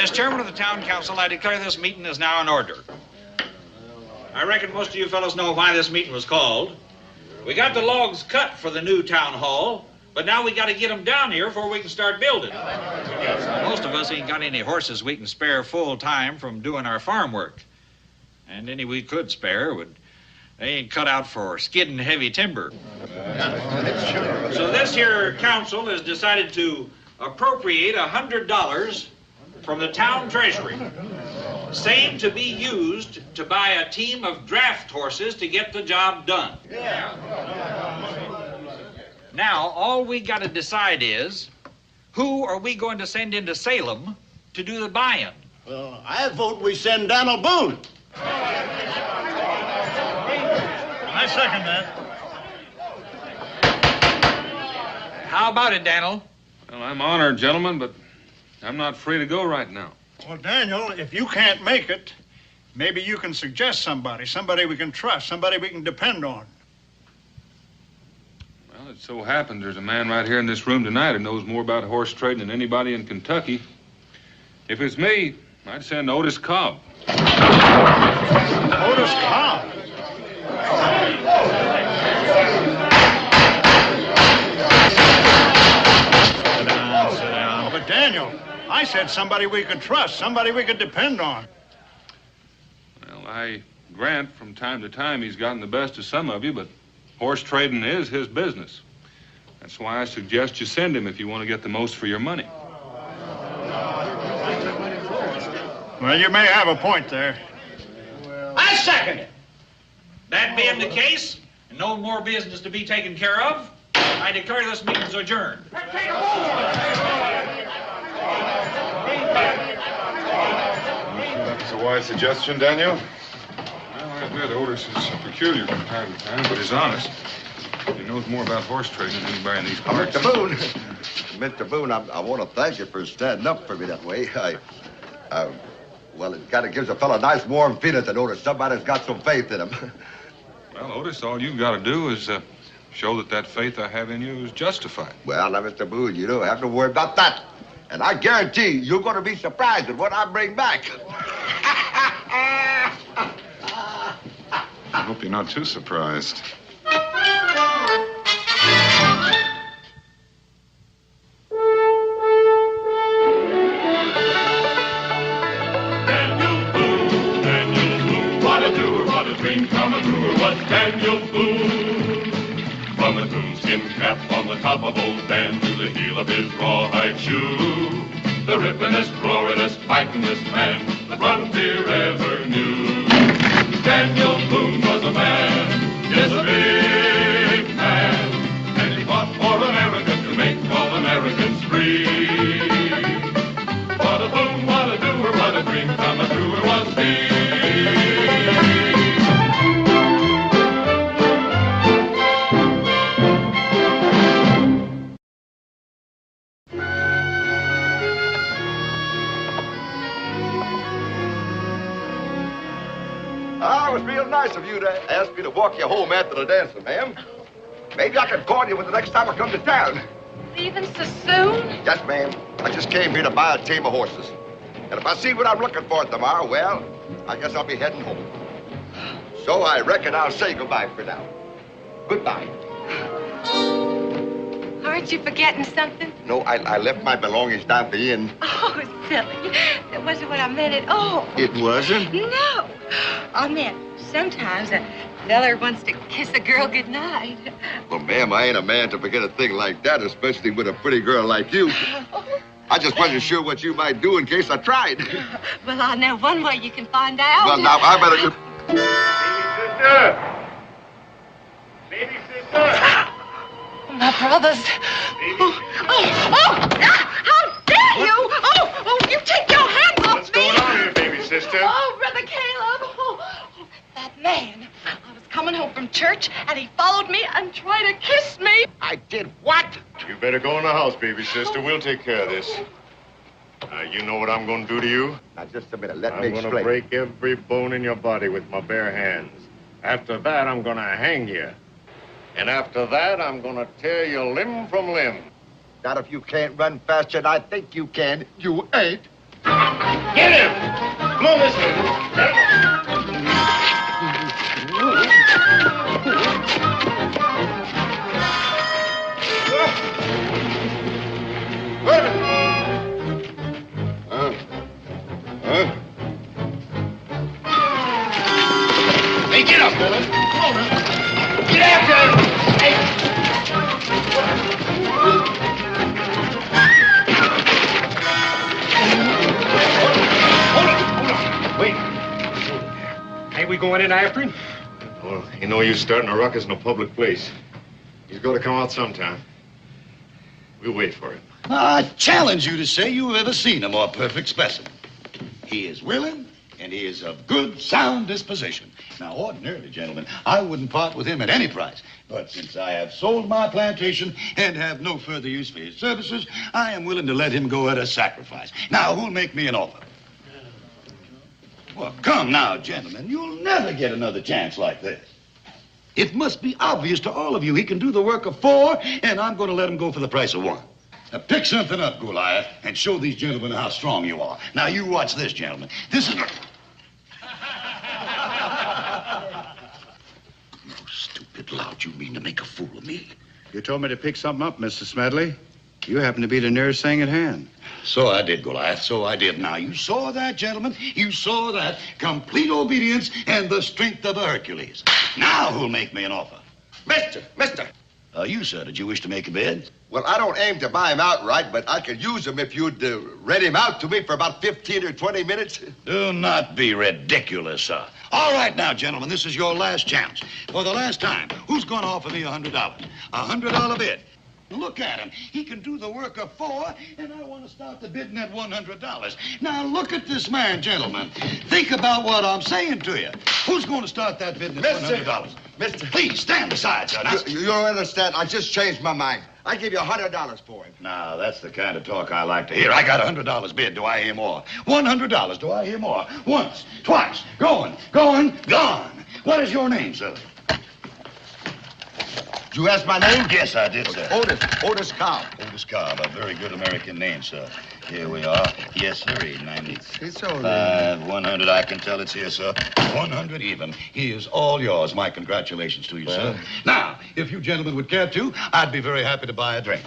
As chairman of the town council, I declare this meeting is now in order. I reckon most of you fellows know why this meeting was called. We got the logs cut for the new town hall, but now we got to get them down here before we can start building. Most of us ain't got any horses we can spare full time from doing our farm work. And any we could spare they ain't cut out for skidding heavy timber. So this here council has decided to appropriate $100 from the town treasury. Same to be used to buy a team of draft horses to get the job done. Now, all we got to decide is, who are we going to send into Salem to do the buying? Well, I vote we send Donald Boone. I second that. How about it, Daniel? Well, I'm honored, gentlemen, but I'm not free to go right now. Well, Daniel, if you can't make it, maybe you can suggest somebody we can trust, somebody we can depend on. Well, it so happens there's a man right here in this room tonight who knows more about horse trading than anybody in Kentucky. If it's me, I'd send Otis Cobb. Otis Cobb? Sit down. But Daniel, I said somebody we could trust, somebody we could depend on. Well, I grant from time to time he's gotten the best of some of you, but horse trading is his business. That's why I suggest you send him if you want to get the most for your money. Well, you may have a point there. I second it. That being the case, and no more business to be taken care of, I declare this meeting's adjourned. That's a wise suggestion, Daniel. Well, I admit Otis is peculiar from time to time, but he's honest. He knows more about horse trading than anybody in these parts. Mr. Boone. Mr. Boone, I want to thank you for standing up for me that way. Well, it kind of gives a fellow a nice warm feeling to know that somebody's got some faith in him. Well, Otis, all you've got to do is show that faith I have in you is justified. Well, now, Mr. Boone, you don't have to worry about that. And I guarantee you're going to be surprised at what I bring back. I hope you're not too surprised. Daniel Boone. From a coonskin cap on the top of old Dan to the heel of his rawhide shoe, the rippin'est, roaring'est, fighting'est man the frontier ever knew. Daniel Boone was a man, yes, a big man, and he fought for America to make all Americans free. What a Boone, what a doer, what a dream come truer was he. It was real nice of you to ask me to walk you home after the dancing, ma'am. Maybe I can call you when the next time I come to town. Leaving so soon? Yes, ma'am. I just came here to buy a team of horses. And if I see what I'm looking for tomorrow, well, I guess I'll be heading home. So I reckon I'll say goodbye for now. Goodbye. Aren't you forgetting something? No, I left my belongings down at the inn. Oh, silly. That wasn't what I meant at all. It wasn't? No. I meant sometimes a feller wants to kiss a girl goodnight. Well, ma'am, I ain't a man to forget a thing like that, especially with a pretty girl like you. I just wasn't sure what you might do in case I tried. Well, I know one way you can find out. Well, now, I better just... Baby sister! Baby sister! My brothers. How dare you! Oh, you take your hands off What's going on here, baby sister? Oh, Brother Caleb. Oh, that man. I was coming home from church, and he followed me and tried to kiss me. I did what? You better go in the house, baby sister. We'll take care of this. You know what I'm going to do to you? Now, just a minute. Let me I'm going to explain. break every bone in your body with my bare hands. After that, I'm going to hang you. And after that, I'm going to tear you limb from limb. Not if you can't run faster than I think you can. You ain't. Get him! Come on, mister. Hey, get up, Billy. Come on, man. Get after him. Ain't we going in after him? Well, you know, you're starting a ruckus in a public place. He's got to come out sometime. We'll wait for him. I challenge you to say you've ever seen a more perfect specimen. He is willing, and he is of good, sound disposition. Now, ordinarily, gentlemen, I wouldn't part with him at any price. But since I have sold my plantation and have no further use for his services, I am willing to let him go at a sacrifice. Now, who'll make me an offer? Well, come now, gentlemen. You'll never get another chance like this. It must be obvious to all of you he can do the work of 4, and I'm going to let him go for the price of 1. Now, pick something up, Goliath, and show these gentlemen how strong you are. Now, you watch this, gentlemen. This is... You stupid lout, you mean to make a fool of me? You told me to pick something up, Mr. Smedley. You happen to be the nearest thing at hand. So I did, Goliath, so I did. Now, you saw that, gentlemen? You saw that. Complete obedience and the strength of a Hercules. Now who'll make me an offer? Mister. You, sir, did you wish to make a bid? Well, I don't aim to buy him outright, but I could use him if you'd rent him out to me for about 15 or 20 minutes. Do not be ridiculous, sir. All right now, gentlemen, this is your last chance. For the last time, who's going to offer me $100? $100 bid. Look at him. He can do the work of 4, and I want to start the bidding at $100. Now, look at this man, gentlemen. Think about what I'm saying to you. Who's going to start that bidding at $100? Mister. Please, stand aside, sir. Now, You don't understand. I just changed my mind. I give you $100 for him. now, that's the kind of talk I like to hear. I got $100 bid. Do I hear more? $100. Do I hear more? Once, twice. Going, gone. What is your name, sir? Did you ask my name? Yes, I did, sir. Otis Cobb. Otis Cobb, a very good American name, sir. Here we are. Yes, sir. 90. It's all right. 100, I can tell it's here, sir. 100 even. He is all yours. My congratulations to you, sir. Now, if you gentlemen would care to, I'd be very happy to buy a drink.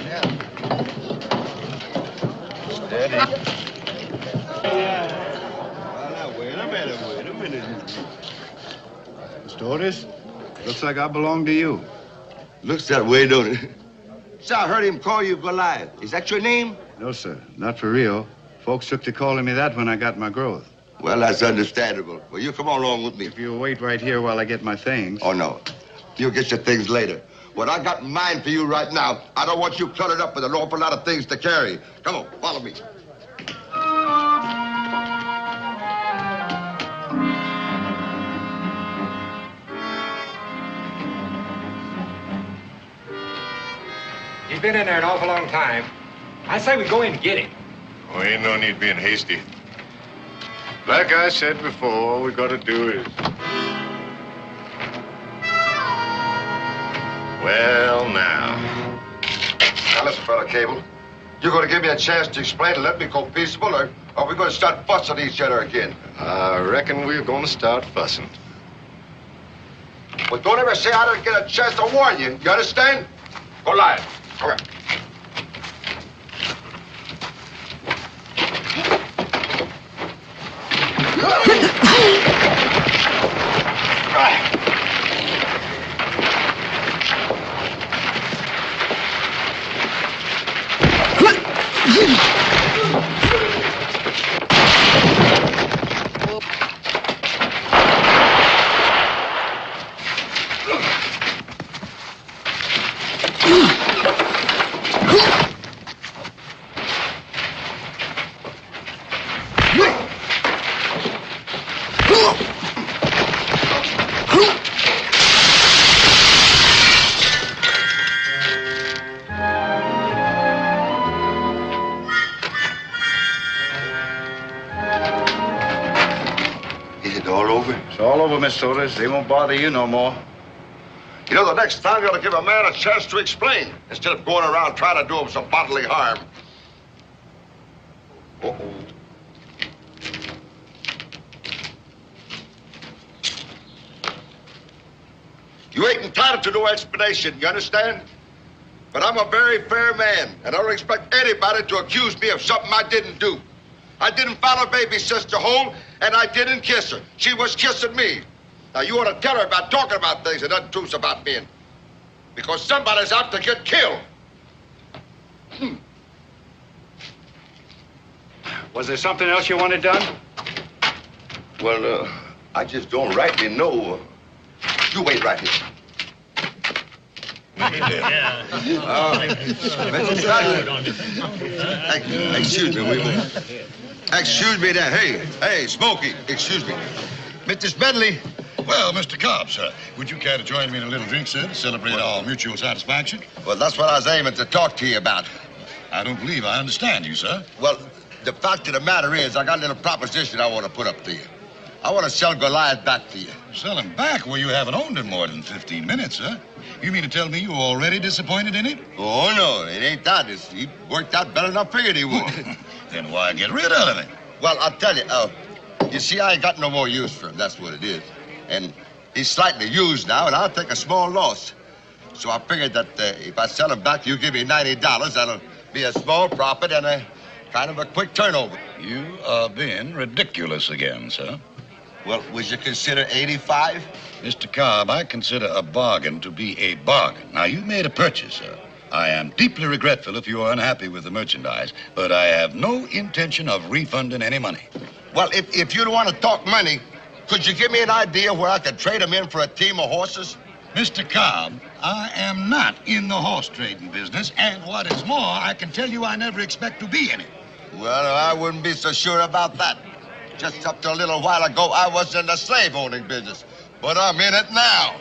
Yeah. Steady. Well, now, wait a minute. Mr. Otis, looks like I belong to you. Looks that way, don't it? So I heard him call you Goliath. Is that your name? No, sir, not for real. Folks took to calling me that when I got my growth. Well, that's understandable. Well, you come on along with me. If you'll wait right here while I get my things. Oh, no. You'll get your things later. What I got in mind for you right now, I don't want you cluttered up with an awful lot of things to carry. Come on, follow me. He's been in there an awful long time. I say we go in and get him. Oh, ain't no need being hasty. Like I said before, all we gotta do is... Well, now. Now, listen, fella Cable. You going to give me a chance to explain and let me go peaceable, or are we going to start fussing each other again? I reckon we're gonna start fussing. Well, don't ever say I didn't get a chance to warn you. You understand? Goliath. All right. Mr. Otis, they won't bother you no more. You know, the next time you ought to give a man a chance to explain instead of going around trying to do him some bodily harm. Uh-oh. You ain't entitled to no explanation, you understand? But I'm a very fair man, and I don't expect anybody to accuse me of something I didn't do. I didn't follow baby sister home, and I didn't kiss her. She was kissing me. Now, you ought to tell her about talking about things and untruths about me, because somebody's out to get killed. Was there something else you wanted done? Well, I just don't rightly know. You wait right here. Excuse me, wait a minute. Excuse me there. Hey, Smokey, excuse me. Mr. Smedley. Well, Mr. Cobb, sir, would you care to join me in a little drink, sir, to celebrate our mutual satisfaction? Well, that's what I was aiming to talk to you about. I don't believe I understand you, sir. Well, the fact of the matter is, I got a little proposition I want to put up to you. I want to sell Goliath back to you. Sell him back? Well, you haven't owned him more than 15 minutes, sir. You mean to tell me you're already disappointed in it? Oh, no, it ain't that. He worked out better than I figured he would. Then why get rid of him? Well, I'll tell you, you see, I ain't got no more use for him. That's what it is. And he's slightly used now, and I'll take a small loss. So I figured that if I sell him back, you give me $90. That'll be a small profit and a kind of a quick turnover. You are being ridiculous again, sir. Well, would you consider 85? Mr. Cobb, I consider a bargain to be a bargain. Now, you made a purchase, sir. I am deeply regretful if you are unhappy with the merchandise, but I have no intention of refunding any money. Well, if you don't want to talk money, could you give me an idea where I could trade them in for a team of horses? Mr. Cobb, I am not in the horse trading business, and what is more, I can tell you I never expect to be in it. Well, I wouldn't be so sure about that. Just up to a little while ago, I was in the slave-owning business, but I'm in it now.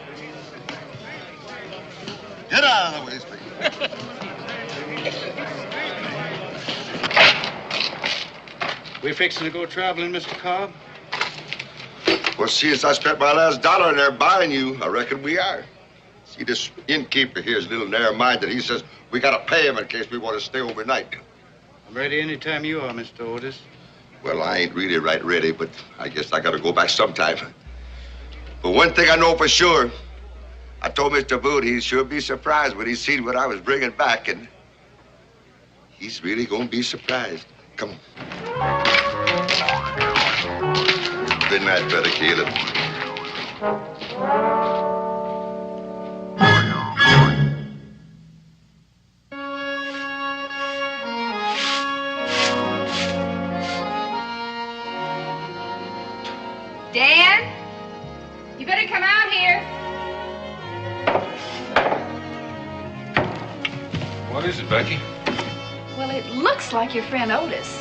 Get out of the way, Speed. We fixing to go traveling, Mr. Cobb? Well, since I spent my last dollar in there buying you, I reckon we are. See, this innkeeper here is a little narrow-minded. He says we got to pay him in case we want to stay overnight. I'm ready any time you are, Mr. Otis. Well, I ain't really right ready, but I guess I got to go back sometime. But one thing I know for sure, I told Mr. Boone he'd sure be surprised when he seen what I was bringing back, and he's really going to be surprised. Come on. Good night, Brother Caleb. Dan, you better come out here. What is it, Becky? Well, it looks like your friend Otis.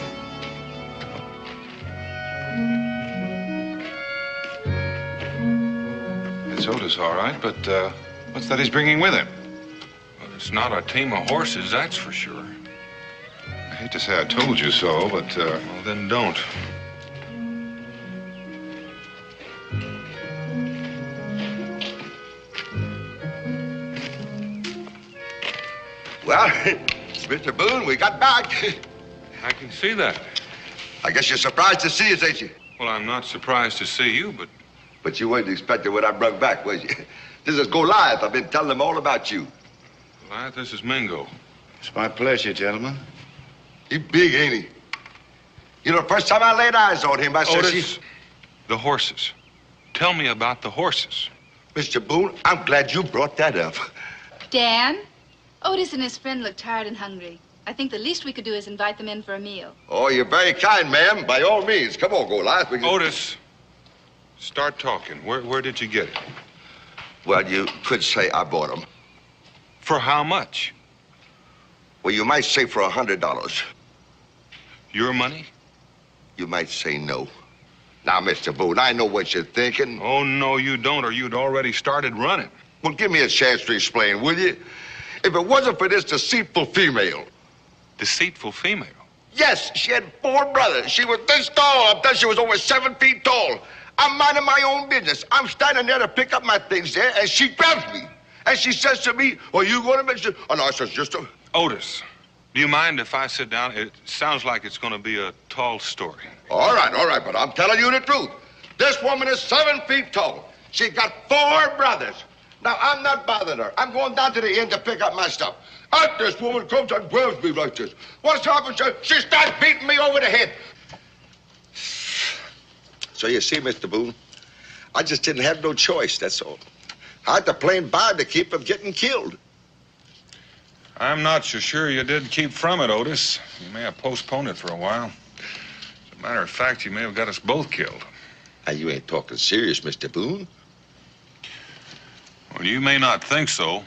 It's Otis, all right, but what's that he's bringing with him? Well, it's not a team of horses, that's for sure. I hate to say I told you so, but, well, then don't. Well, Mr. Boone, we got back. I can see that. I guess you're surprised to see us, ain't you? Well, I'm not surprised to see you, but... But you wasn't expecting what I brought back, was you? This is Goliath. I've been telling them all about you. Goliath, this is Mingo. It's my pleasure, gentlemen. He big, ain't he? You know, the first time I laid eyes on him, I said, Otis, the horses. Tell me about the horses. Mr. Boone, I'm glad you brought that up. Dan, Otis and his friend look tired and hungry. I think the least we could do is invite them in for a meal. Oh, you're very kind, ma'am. By all means. Come on, Goliath. We can... Otis, start talking. Where did you get it? Well, you could say I bought them. For how much? Well, you might say for $100. Your money? You might say no. Now, Mr. Boone, I know what you're thinking. Oh, no, you don't, or you'd already started running. Well, give me a chance to explain, will you? If it wasn't for this deceitful female. Deceitful female? Yes, she had 4 brothers. She was this tall. I'm telling you, she was over 7 feet tall. I'm minding my own business. I'm standing there to pick up my things there, and she grabs me. And she says to me, "Are you going to mention?" Oh, no, I says, just a... Otis, do you mind if I sit down? It sounds like it's going to be a tall story. All right, but I'm telling you the truth. This woman is 7 feet tall. She got 4 brothers. Now, I'm not bothering her. I'm going down to the inn to pick up my stuff. Out this woman comes and grabs me like this. What's happened, sir? She starts beating me over the head. So you see, Mr. Boone, I just didn't have no choice, that's all. I had to play by to keep from getting killed. I'm not so sure you did keep from it, Otis. You may have postponed it for a while. As a matter of fact, you may have got us both killed. Now, you ain't talking serious, Mr. Boone. Well, you may not think so,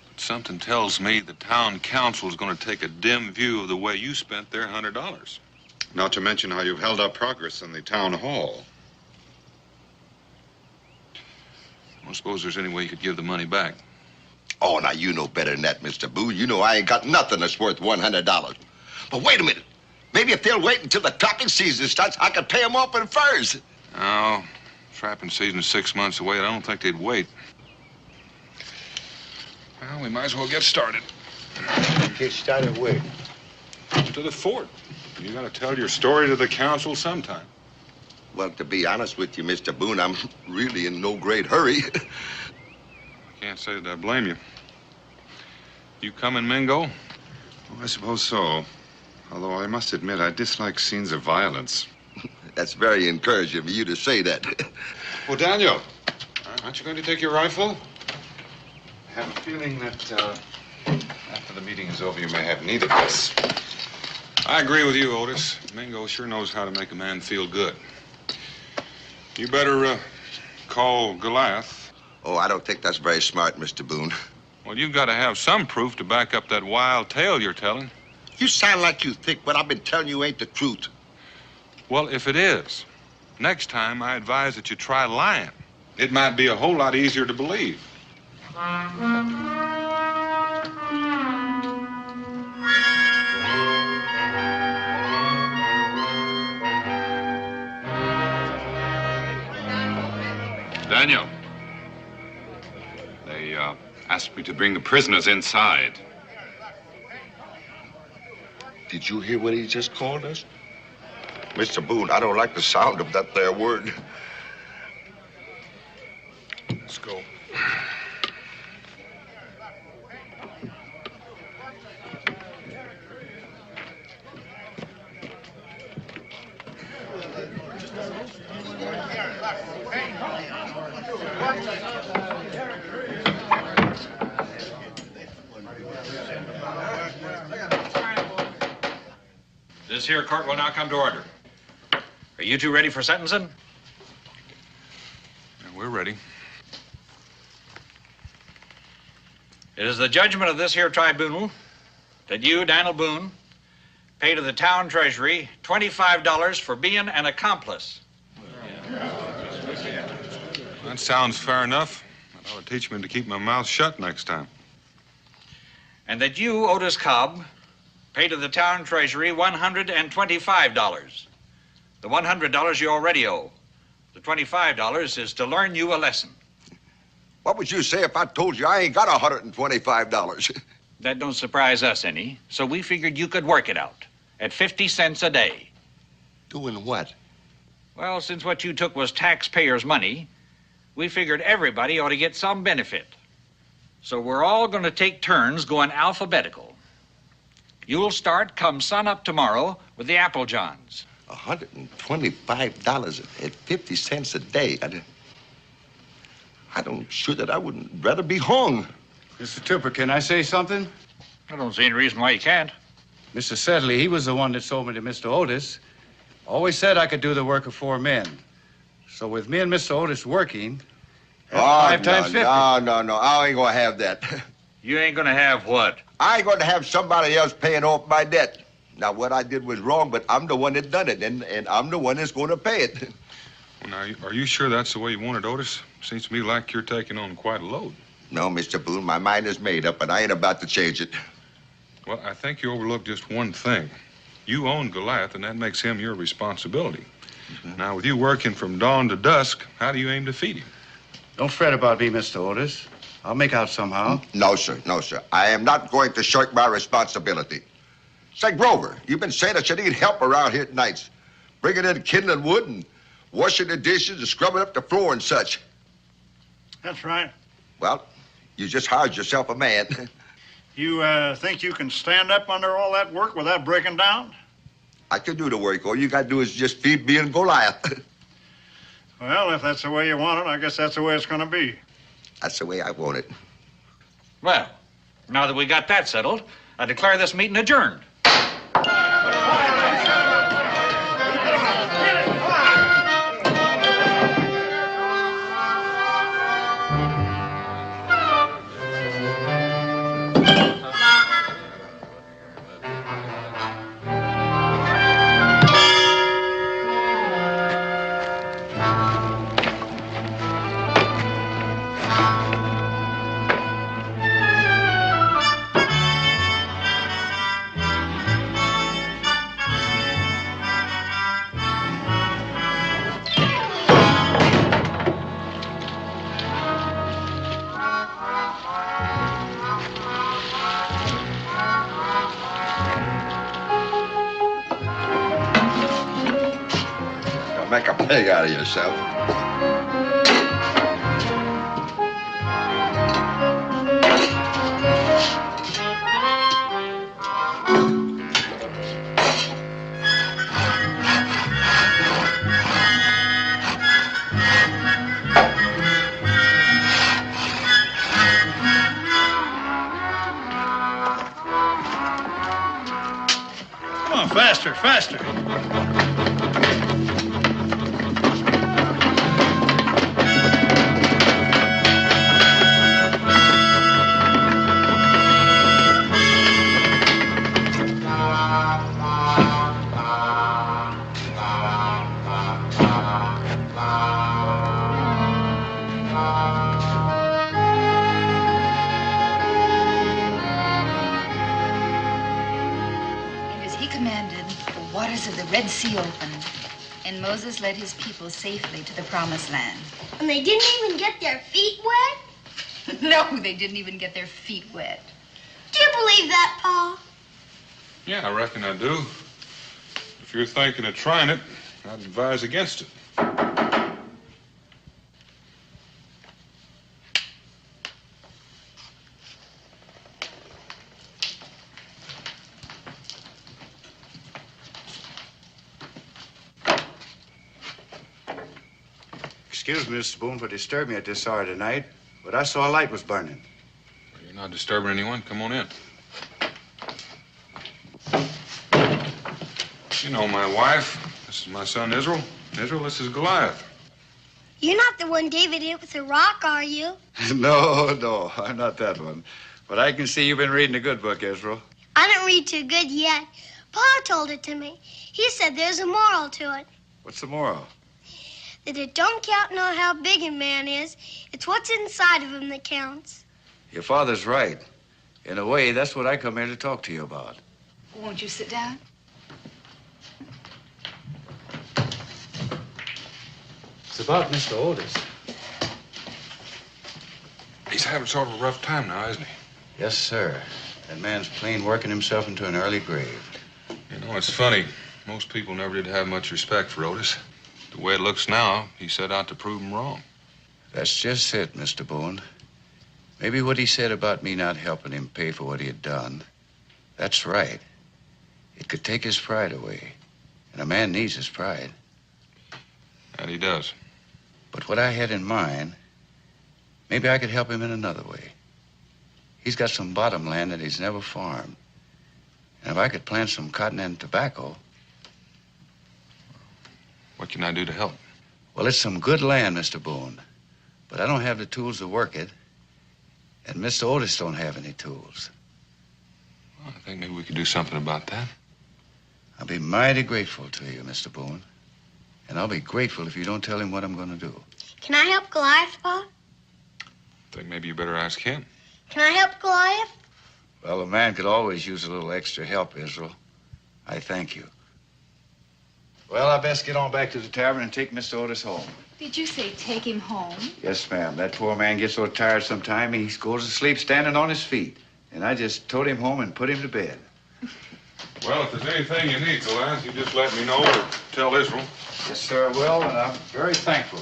but something tells me the town council is going to take a dim view of the way you spent their $100. Not to mention how you've held up progress in the town hall. I don't suppose there's any way you could give the money back. Oh, now, you know better than that, Mr. Boone. You know I ain't got nothing that's worth $100. But wait a minute. Maybe if they'll wait until the trapping season starts, I could pay them off in furs. No, trapping season's 6 months away. I don't think they'd wait. Well, we might as well get started. Get started where? To the fort. You got to tell your story to the council sometime. Well, to be honest with you, Mr. Boone, I'm really in no great hurry. Can't say that I blame you. You coming, Mingo? Oh, I suppose so. Although I must admit, I dislike scenes of violence. That's very encouraging of you to say that. Well, Daniel, aren't you going to take your rifle? I have a feeling that after the meeting is over, you may have need of this. I agree with you, Otis. Mingo sure knows how to make a man feel good. You better call Goliath. Oh, I don't think that's very smart, Mr. Boone. Well, you've got to have some proof to back up that wild tale you're telling. You sound like you think what I've been telling you ain't the truth. Well, if it is, next time I advise that you try lying. It might be a whole lot easier to believe. Daniel, they asked me to bring the prisoners inside. Did you hear what he just called us? Mr. Boone, I don't like the sound of that there word. Let's go. This here court will now come to order. Are you two ready for sentencing? Yeah, we're ready. It is the judgment of this here tribunal that you, Daniel Boone, pay to the town treasury $25 for being an accomplice. That sounds fair enough. That ought to teach me to keep my mouth shut next time. And that you, Otis Cobb, pay to the town treasury $125. The $100 you already owe. The $25 is to learn you a lesson. What would you say if I told you I ain't got $125? That don't surprise us any, so we figured you could work it out at 50 cents a day. Doing what? Well, since what you took was taxpayers' money, we figured everybody ought to get some benefit. So we're all going to take turns going alphabetical. You'll start come sun up tomorrow with the Applejohns. $125 at 50 cents a day. I don't sure that I wouldn't rather be hung. Mr. Tupper, can I say something? I don't see any reason why you can't. Mr. Sedley, he was the one that sold me to Mr. Otis. Always said I could do the work of 4 men. So with me and Mr. Otis working, that's 5 times 50. No, I ain't gonna have that. You ain't gonna have what? I ain't gonna have somebody else paying off my debt. Now, what I did was wrong, but I'm the one that done it, and I'm the one that's gonna pay it. Well, now, are you sure that's the way you want it, Otis? Seems to me like you're taking on quite a load. No, Mr. Boone, my mind is made up, and I ain't about to change it. Well, I think you overlooked just one thing. You own Goliath, and that makes him your responsibility. Mm-hmm. Now, with you working from dawn to dusk, how do you aim to feed him? Don't fret about me, Mr. Otis. I'll make out somehow. No, sir. I am not going to shirk my responsibility. Say, Grover, you've been saying that you need help around here at nights. Bringing in kindling wood and washing the dishes and scrubbing up the floor and such. That's right. Well, you just hired yourself a man. You think you can stand up under all that work without breaking down? I can do the work. All you got to do is just feed me and Goliath. Well, if that's the way you want it, I guess that's the way it's going to be. That's the way I want it. Well, now that we got that settled, I declare this meeting adjourned. Make a pig out of yourself. Come on, faster, faster. Of the Red Sea opened, and Moses led his people safely to the Promised Land. And they didn't even get their feet wet? No, they didn't even get their feet wet. Do you believe that, Pa? Yeah, I reckon I do. If you're thinking of trying it, I'd advise against it. Excuse me, Mr. Boone, for disturbing you at this hour tonight, but I saw a light was burning. Well, you're not disturbing anyone. Come on in. You know my wife. This is my son, Israel. Israel, this is Goliath. You're not the one David hit with a rock, are you? No, I'm not that one. But I can see you've been reading a good book, Israel. I didn't read too good yet. Pa told it to me. He said there's a moral to it. What's the moral? That it don't count on how big a man is. It's what's inside of him that counts. Your father's right. In a way, that's what I come here to talk to you about. Won't you sit down? It's about Mr. Otis. He's having sort of a rough time now, isn't he? Yes, sir. That man's plain working himself into an early grave. You know, it's funny. Most people never did have much respect for Otis. The way it looks now, he set out to prove him wrong. That's just it, Mr. Boone. Maybe what he said about me not helping him pay for what he had done, that's right. It could take his pride away. And a man needs his pride. And he does. But what I had in mind, maybe I could help him in another way. He's got some bottom land that he's never farmed. And if I could plant some cotton and tobacco... What can I do to help? Well, it's some good land, Mr. Boone. But I don't have the tools to work it. And Mr. Otis don't have any tools. Well, I think maybe we could do something about that. I'll be mighty grateful to you, Mr. Boone. And I'll be grateful if you don't tell him what I'm going to do. Can I help Goliath, Pa? I think maybe you better ask him. Can I help Goliath? Well, a man could always use a little extra help, Israel. I thank you. Well, I best get on back to the tavern and take Mr. Otis home. Did you say take him home? Yes, ma'am. That poor man gets so tired sometime he goes to sleep standing on his feet. And I just towed him home and put him to bed. Well, if there's anything you need, Goliath, you just let me know or tell Israel. Yes, sir, I will, and I'm very thankful.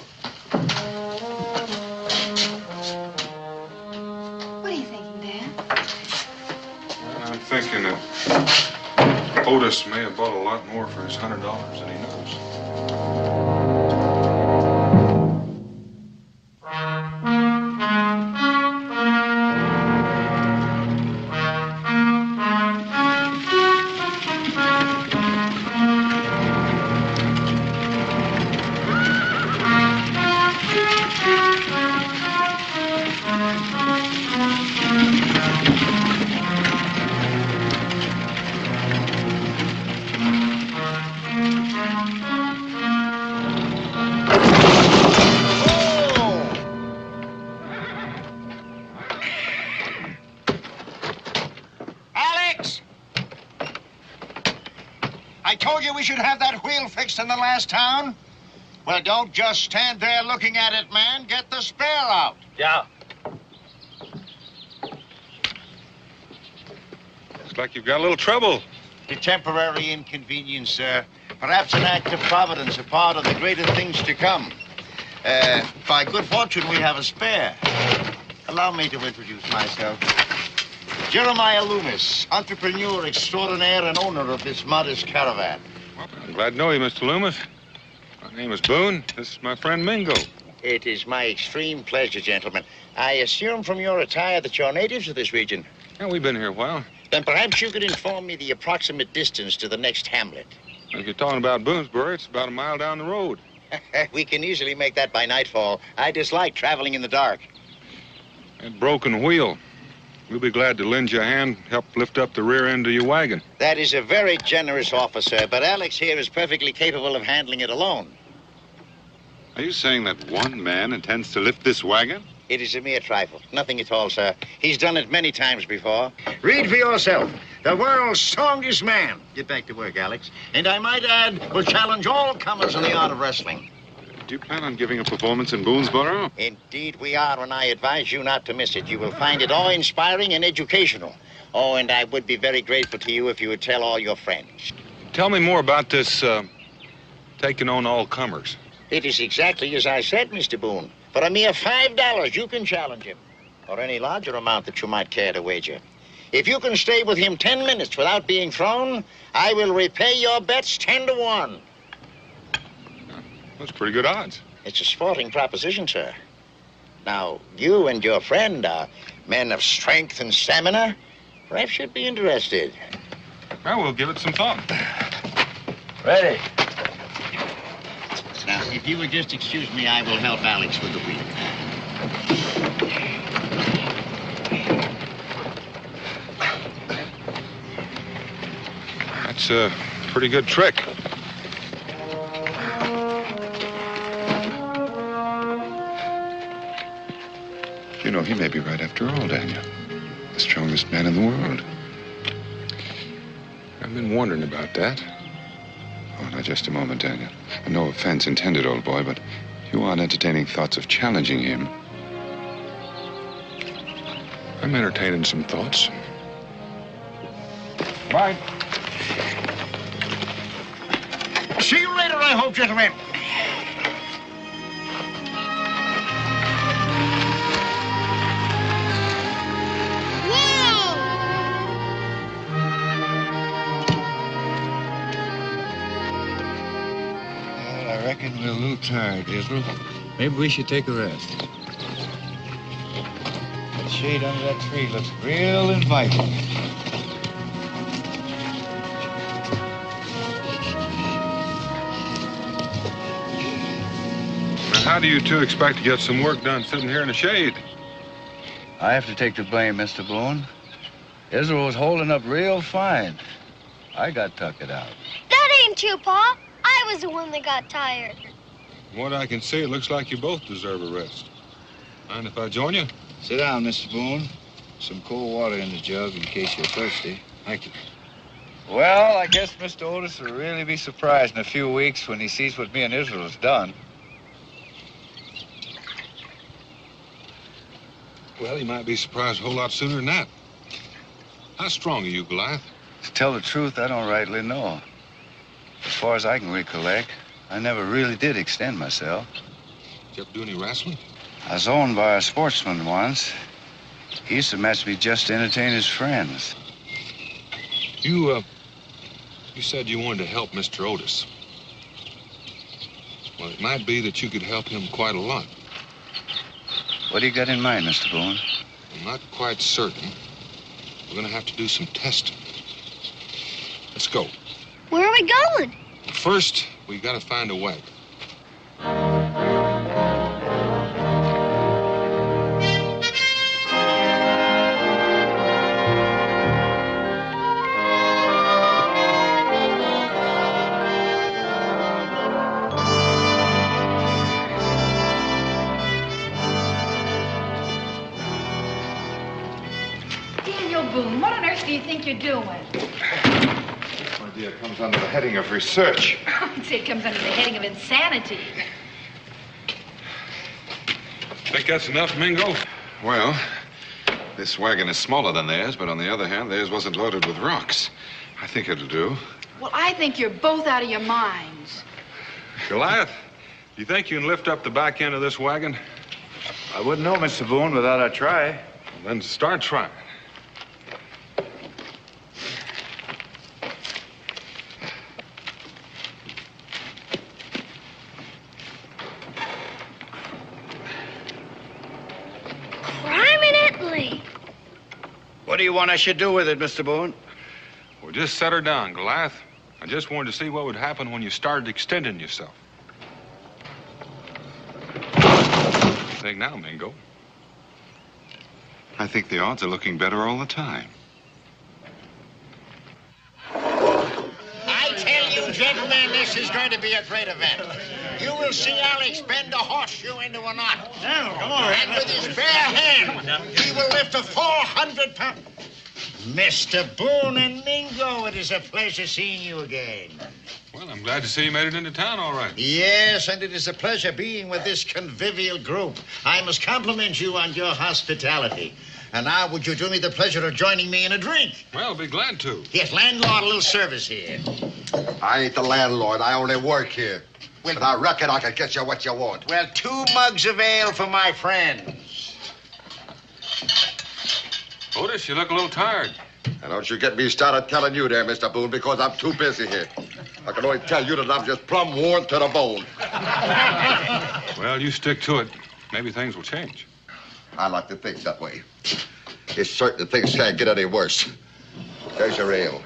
saying that Otis may have bought a lot more for his $100 than he knows. I told you we should have that wheel fixed in the last town. Well, don't just stand there looking at it, man. Get the spare out. Yeah. Looks like you've got a little trouble. A temporary inconvenience, sir. Perhaps an act of providence, a part of the greater things to come. By good fortune, we have a spare. Allow me to introduce myself. Jeremiah Loomis, entrepreneur extraordinaire and owner of this modest caravan. Well, I'm glad to know you, Mr. Loomis. My name is Boone. This is my friend Mingo. It is my extreme pleasure, gentlemen. I assume from your attire that you're natives of this region. Yeah, we've been here a while. Then perhaps you could inform me the approximate distance to the next hamlet. If you're talking about Boonesboro, it's about a mile down the road. We can easily make that by nightfall. I dislike traveling in the dark. That broken wheel. We'll be glad to lend you a hand, help lift up the rear end of your wagon. That is a very generous offer, sir, but Alex here is perfectly capable of handling it alone. Are you saying that one man intends to lift this wagon? It is a mere trifle. Nothing at all, sir. He's done it many times before. Read for yourself. The world's strongest man. Get back to work, Alex. And I might add, will challenge all comers in the art of wrestling. Do you plan on giving a performance in Boonesboro? Indeed we are, and I advise you not to miss it. You will find it awe-inspiring and educational. Oh, and I would be very grateful to you if you would tell all your friends. Tell me more about this, taking on all comers. It is exactly as I said, Mr. Boone. For a mere $5, you can challenge him, or any larger amount that you might care to wager. If you can stay with him 10 minutes without being thrown, I will repay your bets 10 to 1. That's pretty good odds. It's a sporting proposition, sir. Now, you and your friend are men of strength and stamina. Perhaps you'd be interested. Well, we'll give it some thought. Ready. Now, if you would just excuse me, I will help Alex with the wheel. That's a pretty good trick. You know, he may be right after all, Daniel. The strongest man in the world. I've been wondering about that. Oh, now, just a moment, Daniel. No offense intended, old boy, but you aren't entertaining thoughts of challenging him. I'm entertaining some thoughts. Bye. See you later, I hope, gentlemen. I reckon we're a little tired, Israel. Maybe we should take a rest. That shade under that tree looks real inviting. Now, how do you two expect to get some work done sitting here in the shade? I have to take the blame, Mr. Boone. Israel was holding up real fine. I got tucked out. That ain't you, Pa. I was the one that got tired. From what I can see, it looks like you both deserve a rest. Mind if I join you? Sit down, Mr. Boone. Some cold water in the jug in case you're thirsty. Thank you. Well, I guess Mr. Otis will really be surprised in a few weeks when he sees what me and Israel has done. Well, he might be surprised a whole lot sooner than that. How strong are you, Goliath? To tell the truth, I don't rightly know. As far as I can recollect, I never really did extend myself. Did you ever do any wrestling? I was owned by a sportsman once. He used to match me just to entertain his friends. You said you wanted to help Mr. Otis. Well, it might be that you could help him quite a lot. What do you got in mind, Mr. Boone? I'm not quite certain. We're going to have to do some testing. Let's go. Where are we going? First, we got to find a wagon. Boone, what on earth do you think you're doing? This idea comes under the heading of research. I'd say it comes under the heading of insanity. Think that's enough, Mingo? Well, this wagon is smaller than theirs, but on the other hand, theirs wasn't loaded with rocks. I think it'll do. Well, I think you're both out of your minds. Goliath, do you think you can lift up the back end of this wagon? I wouldn't know, Mr. Boone, without a try. Well, then start trying. What do you want I should do with it, Mr. Boone? Well, just set her down, Goliath. I just wanted to see what would happen when you started extending yourself. Think now, Mingo. I think the odds are looking better all the time. I tell you, gentlemen, this is going to be a great event. You will see Alex bend a horseshoe into a knot. Come on. And with his bare hand, he will lift a 400-pound... Mr. Boone and Mingo, it is a pleasure seeing you again. Well, I'm glad to see you made it into town all right. Yes, and it is a pleasure being with this convivial group. I must compliment you on your hospitality. And now, would you do me the pleasure of joining me in a drink? Well, I'll be glad to. Yes, landlord, a little service here. I ain't the landlord. I only work here. But I reckon I can get you what you want. Well, 2 mugs of ale for my friends. Otis, you look a little tired. And don't you get me started telling you there, Mr. Boone, because I'm too busy here. I can only tell you that I'm just plumb worn to the bone. Well, you stick to it. Maybe things will change. I like to think that way. It's certain things can't get any worse. There's your ale.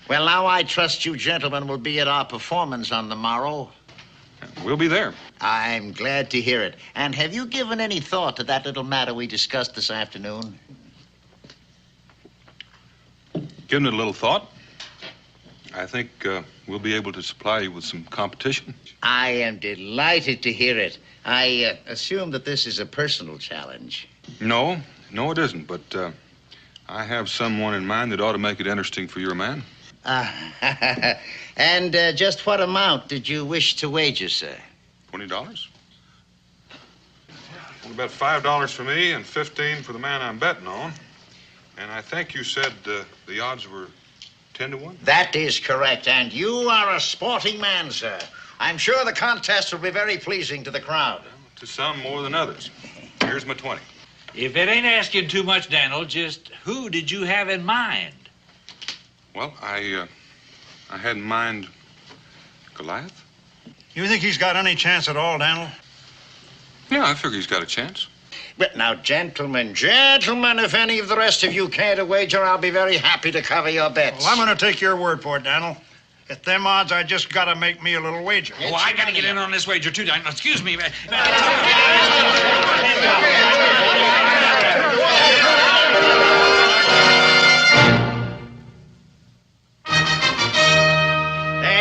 Well, now I trust you gentlemen will be at our performance on the morrow. We'll be there. I'm glad to hear it. And have you given any thought to that little matter we discussed this afternoon? Given it a little thought. I think we'll be able to supply you with some competition. I am delighted to hear it. I assume that this is a personal challenge. No, it isn't. But I have someone in mind that ought to make it interesting for your man. And just what amount did you wish to wager, sir? $20? Well, about $5 for me and $15 for the man I'm betting on. And I think you said the odds were 10 to 1? That is correct, and you are a sporting man, sir. I'm sure the contest will be very pleasing to the crowd. To some more than others. Here's my 20. If it ain't asking too much, Daniel, just who did you have in mind? Well, I had in mind Goliath. You think he's got any chance at all, Daniel? Yeah, I figure he's got a chance. But now, gentlemen, if any of the rest of you care to wager, I'll be very happy to cover your bets. Well, I'm going to take your word for it, Daniel. At them odds, I just got to make me a little wager. Oh, I got to get in on this wager, too, Daniel. Excuse me. There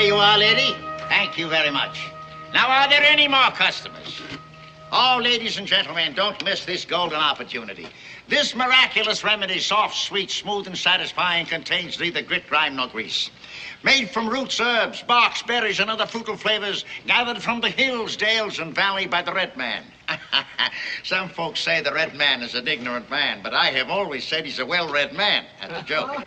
you are, lady. Thank you very much. Now, are there any more customers? Oh, ladies and gentlemen, don't miss this golden opportunity. This miraculous remedy, soft, sweet, smooth, and satisfying, contains neither grit, grime, nor grease. Made from roots, herbs, barks, berries, and other fruitful flavors gathered from the hills, dales, and valley by the Red Man. Some folks say the Red Man is an ignorant man, but I have always said he's a well-read man. That's a joke.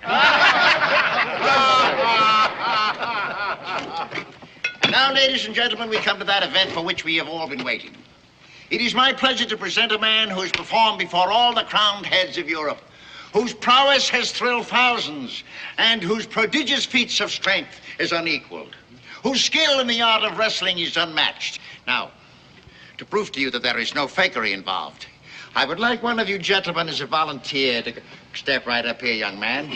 Now, ladies and gentlemen, we come to that event for which we have all been waiting. It is my pleasure to present a man who has performed before all the crowned heads of Europe, whose prowess has thrilled thousands, and whose prodigious feats of strength is unequaled, whose skill in the art of wrestling is unmatched. Now, to prove to you that there is no fakery involved, I would like one of you gentlemen as a volunteer to step right up here, young man,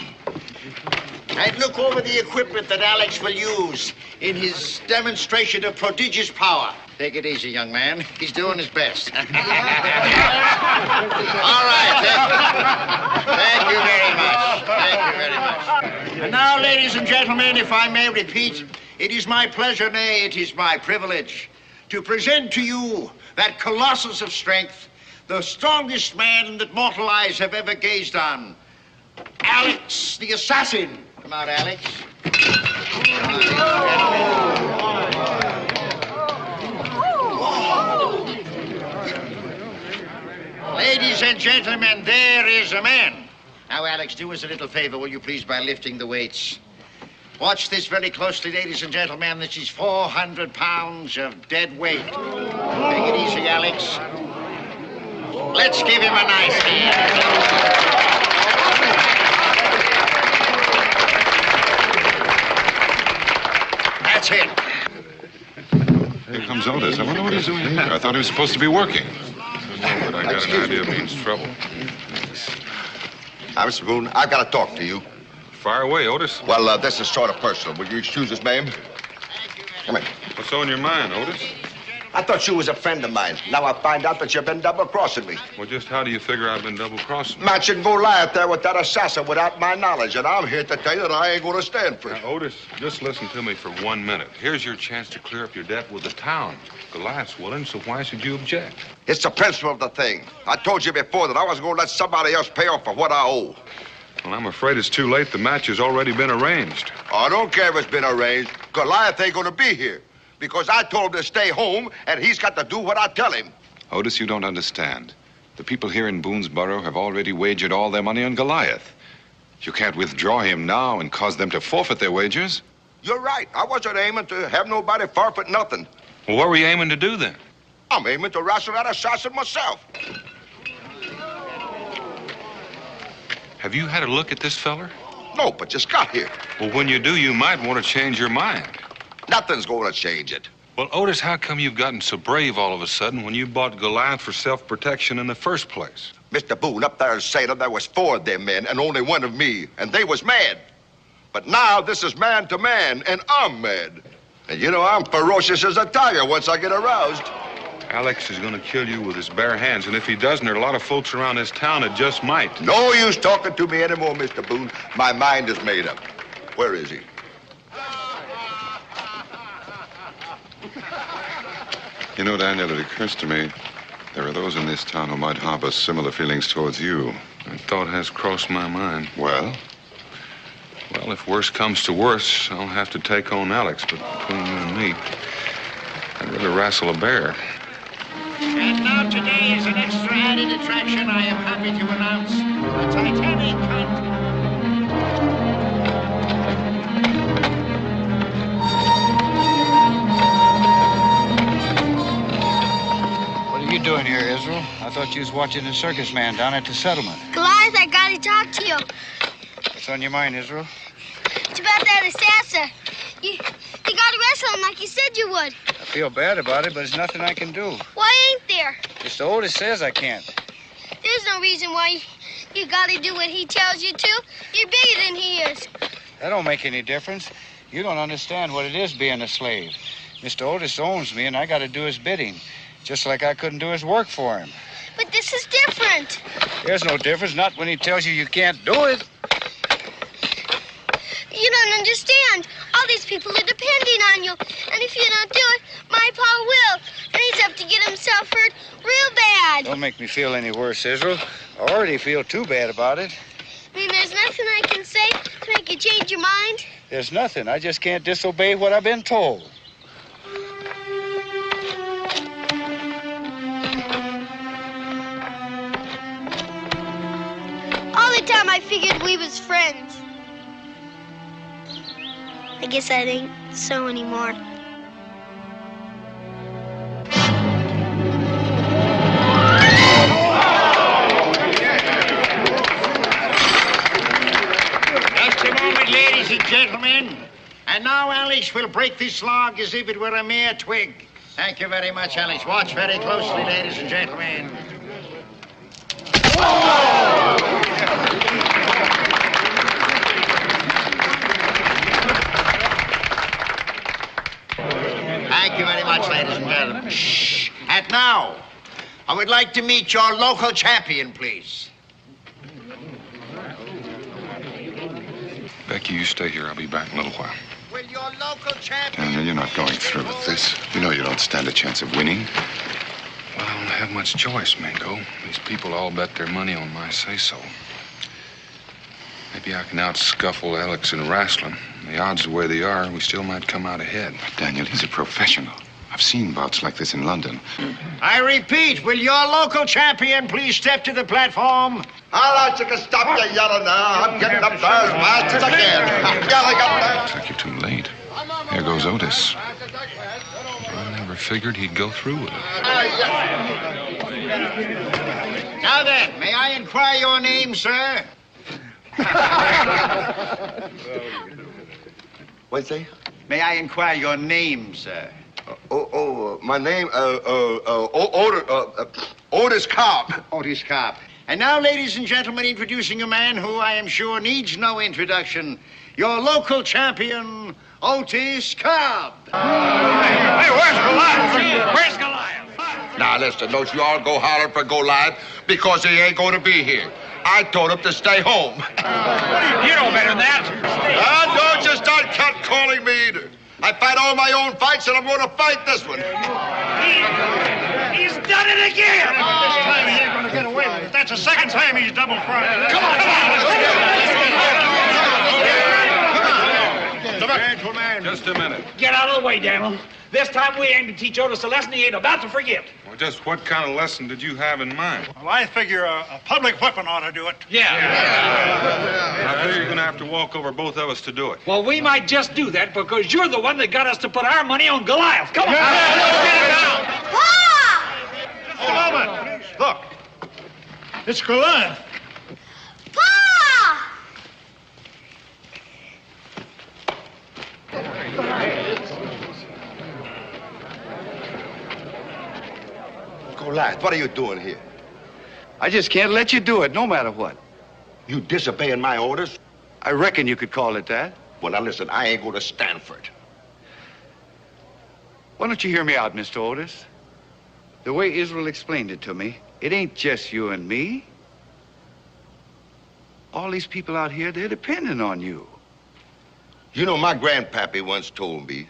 and look over the equipment that Alex will use in his demonstration of prodigious power. Take it easy, young man. He's doing his best. All right. Thank you very much. Thank you very much. And now, ladies and gentlemen, if I may repeat, it is my pleasure, nay, it is my privilege, to present to you that colossus of strength, the strongest man that mortal eyes have ever gazed on, Alex the Assassin. Come out, Alex. Ladies and gentlemen, there is a man. Now, Alex, do us a little favor, will you please, by lifting the weights. Watch this very closely, ladies and gentlemen. This is 400 pounds of dead weight. Take it easy, Alex. Let's give him a nice hand. That's it. Here comes Otis. I wonder what he's doing here. I thought he was supposed to be working. But I got an idea it means trouble. Mr. Boone, I've got to talk to you. Fire away, Otis. Well, this is sort of personal. Will you excuse us, ma'am? Come here. What's on your mind, Otis? I thought you was a friend of mine. Now I find out that you've been double-crossing me. Well, just how do you figure I've been double-crossing? Matching Goliath there with that assassin without my knowledge, and I'm here to tell you that I ain't going to stand for it. Now, Otis, just listen to me for 1 minute. Here's your chance to clear up your debt with the town. Goliath's willing, so why should you object? It's the principle of the thing. I told you before that I wasn't going to let somebody else pay off for what I owe. Well, I'm afraid it's too late. The match has already been arranged. I don't care if it's been arranged. Goliath ain't going to be here. Because I told him to stay home, and he's got to do what I tell him. Otis, you don't understand. The people here in Boonesboro have already wagered all their money on Goliath. You can't withdraw him now and cause them to forfeit their wagers. You're right. I wasn't aiming to have nobody forfeit nothing. Well, what were you aiming to do then? I'm aiming to wrestle that assassin myself. Have you had a look at this feller? No, but just got here. Well, when you do, you might want to change your mind. Nothing's going to change it. Well, Otis, how come you've gotten so brave all of a sudden when you bought Goliath for self-protection in the first place? Mr. Boone, up there in Salem, there was 4 of them men and only 1 of me, and they was mad. But now this is man to man, and I'm mad. And you know, I'm ferocious as a tiger once I get aroused. Alex is going to kill you with his bare hands, and if he doesn't, there are a lot of folks around this town that just might. No use talking to me anymore, Mr. Boone. My mind is made up. Where is he? You know, Daniel, it occurs to me there are those in this town who might harbor similar feelings towards you. That thought has crossed my mind. Well? Well, if worse comes to worse, I'll have to take on Alex, but between you and me, I'd rather wrestle a bear. And now today, as an extra added attraction, I am happy to announce the Titanic Hunt. What are you doing here, Israel? I thought you was watching the circus man down at the settlement. Goliath, I gotta talk to you. What's on your mind, Israel? It's about that assassin. You gotta wrestle him like you said you would. I feel bad about it, but there's nothing I can do. Why ain't there? Mr. Otis says I can't. There's no reason why you gotta do what he tells you to. You're bigger than he is. That don't make any difference. You don't understand what it is being a slave. Mr. Otis owns me, and I gotta do his bidding. Just like I couldn't do his work for him. But this is different. There's no difference, not when he tells you can't do it. You don't understand. All these people are depending on you. And if you don't do it, my pa will. And he's up to get himself hurt real bad. Don't make me feel any worse, Israel. I already feel too bad about it. I mean, there's nothing I can say to make you change your mind? There's nothing. I just can't disobey what I've been told. All the time I figured we was friends. I guess that ain't so anymore. ladies and gentlemen. And now Alex will break this log as if it were a mere twig. Thank you very much, Alex. Watch very closely, ladies and gentlemen. Thank you very much, ladies and gentlemen. Shh. And now, I would like to meet your local champion, please. Becky, you stay here. I'll be back in a little while. Will your local champion... Daniel, you're not going through with this. You know you don't stand a chance of winning. Well, I don't have much choice, Mingo. These people all bet their money on my say-so. Maybe I can out-scuffle Alex in wrestling. The odds the way they are, we still might come out ahead. But Daniel, he's a professional. I've seen bouts like this in London. I repeat, will your local champion please step to the platform? All right, you can stop your yelling now. I'm getting up there as fast as I can. I'm yelling up there. Looks like you're too late. Here goes Otis. I never figured he'd go through with it. Now then, may I inquire your name, sir? What's that? May I inquire your name, sir? My name, Otis Cobb. Otis Cobb. And now, ladies and gentlemen, introducing a man who I am sure needs no introduction. Your local champion, Otis Cobb. Hey, where's Goliath? Where's Goliath? Now, listen, don't you all go holler for Goliath because he ain't going to be here. I told him to stay home. You know better than that. Don't you start catcalling me either. I fight all my own fights, and I'm going to fight this one. He's done it again. This time he ain't going to get away with it. That's the second time he's double-crossed. Come on. Gentlemen. Just a minute. Get out of the way, Daniel. This time we aim to teach Otis a lesson he ain't about to forget. Well, just what kind of lesson did you have in mind? Well, I figure a public whipping ought to do it. Yeah. I figure you're going to have to walk over both of us to do it. Well, we might just do that because you're the one that got us to put our money on Goliath. Come on. Hold on a minute. Look. It's Goliath. Goliath, what are you doing here? I just can't let you do it, no matter what. You disobeying my orders? I reckon you could call it that. Well, now listen, I ain't going to stand for it. Why don't you hear me out, Mr. Otis? The way Israel explained it to me, it ain't just you and me. All these people out here, they're depending on you. You know, my grandpappy once told me,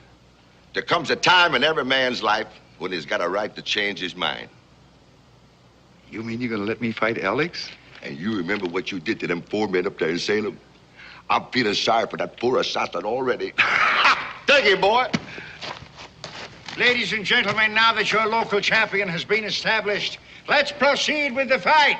there comes a time in every man's life when he's got a right to change his mind. You mean you're gonna let me fight Alex? And you remember what you did to them 4 men up there in Salem? I'm feeling sorry for that poor assassin already. Take it, boy. Ladies and gentlemen, now that your local champion has been established, let's proceed with the fight.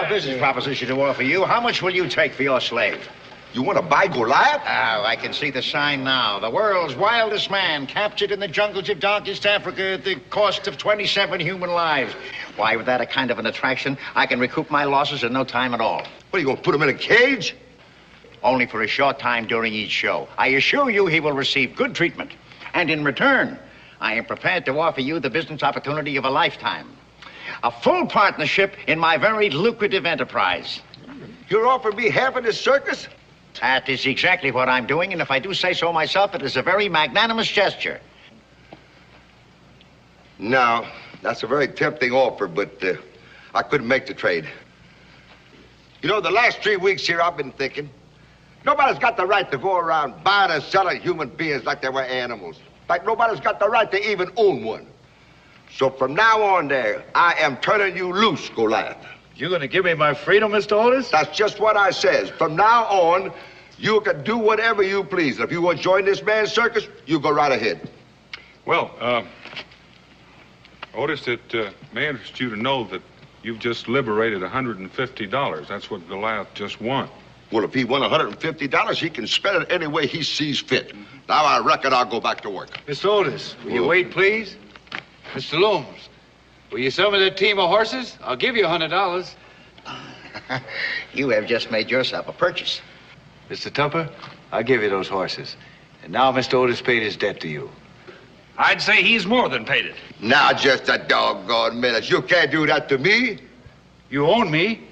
a business proposition to offer you. How much will you take for your slave? You want to buy Goliath? Oh, I can see the sign now. The world's wildest man, captured in the jungles of darkest Africa at the cost of 27 human lives. Why, with that kind of an attraction, I can recoup my losses in no time at all. What, are you going to put him in a cage? Only for a short time during each show. I assure you he will receive good treatment. And in return, I am prepared to offer you the business opportunity of a lifetime. A full partnership in my very lucrative enterprise. You're offering me half of this circus? That is exactly what I'm doing, and if I do say so myself, it is a very magnanimous gesture. No, that's a very tempting offer, but I couldn't make the trade. You know, the last 3 weeks here, I've been thinking, nobody's got the right to go around buying and selling human beings like they were animals. Like nobody's got the right to even own one. So from now on there, I am turning you loose, Goliath. You're going to give me my freedom, Mr. Otis? That's just what I says. From now on, you can do whatever you please. If you want to join this man's circus, you go right ahead. Well, Otis, it may interest you to know that you've just liberated $150. That's what Goliath just won. Well, if he won $150, he can spend it any way he sees fit. Now I reckon I'll go back to work. Mr. Otis, will you wait, please? Mr. Looms, will you sell me that team of horses? I'll give you $100. You have just made yourself a purchase. Mr. Tupper, I'll give you those horses. And now Mr. Otis paid his debt to you. I'd say he's more than paid it. Now, just a doggone minute. You can't do that to me. You own me.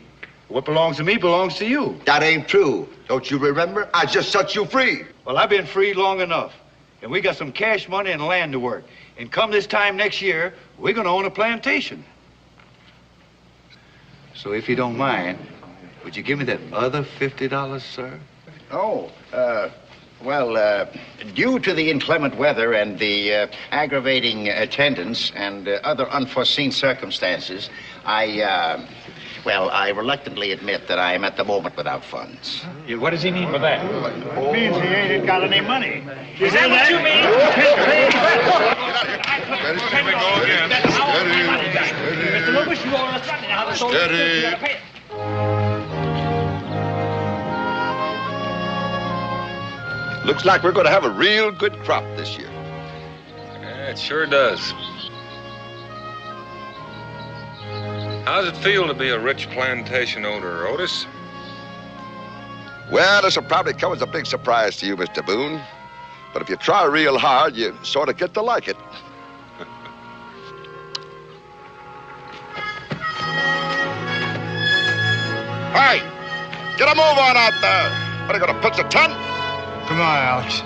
What belongs to me belongs to you. That ain't true. Don't you remember? I just set you free. Well, I've been free long enough. And we got some cash money and land to work. And come this time next year, we're going to own a plantation. So if you don't mind, would you give me that other $50, sir? Oh, due to the inclement weather and the aggravating attendance and other unforeseen circumstances, I reluctantly admit that I am at the moment without funds. What does he mean by that? It means he ain't got any money. Is that what you mean? Here we go again. Mr. Loomis, you owe us money. Now the soldiers you gotta pay it. Looks like we're going to have a real good crop this year. Yeah, it sure does. How's it feel to be a rich plantation owner, Otis? Well, this will probably come as a big surprise to you, Mr. Boone. But if you try real hard, you sort of get to like it. Hey, get a move on out there. What, are you going to pitch a tent? Come on, Alex.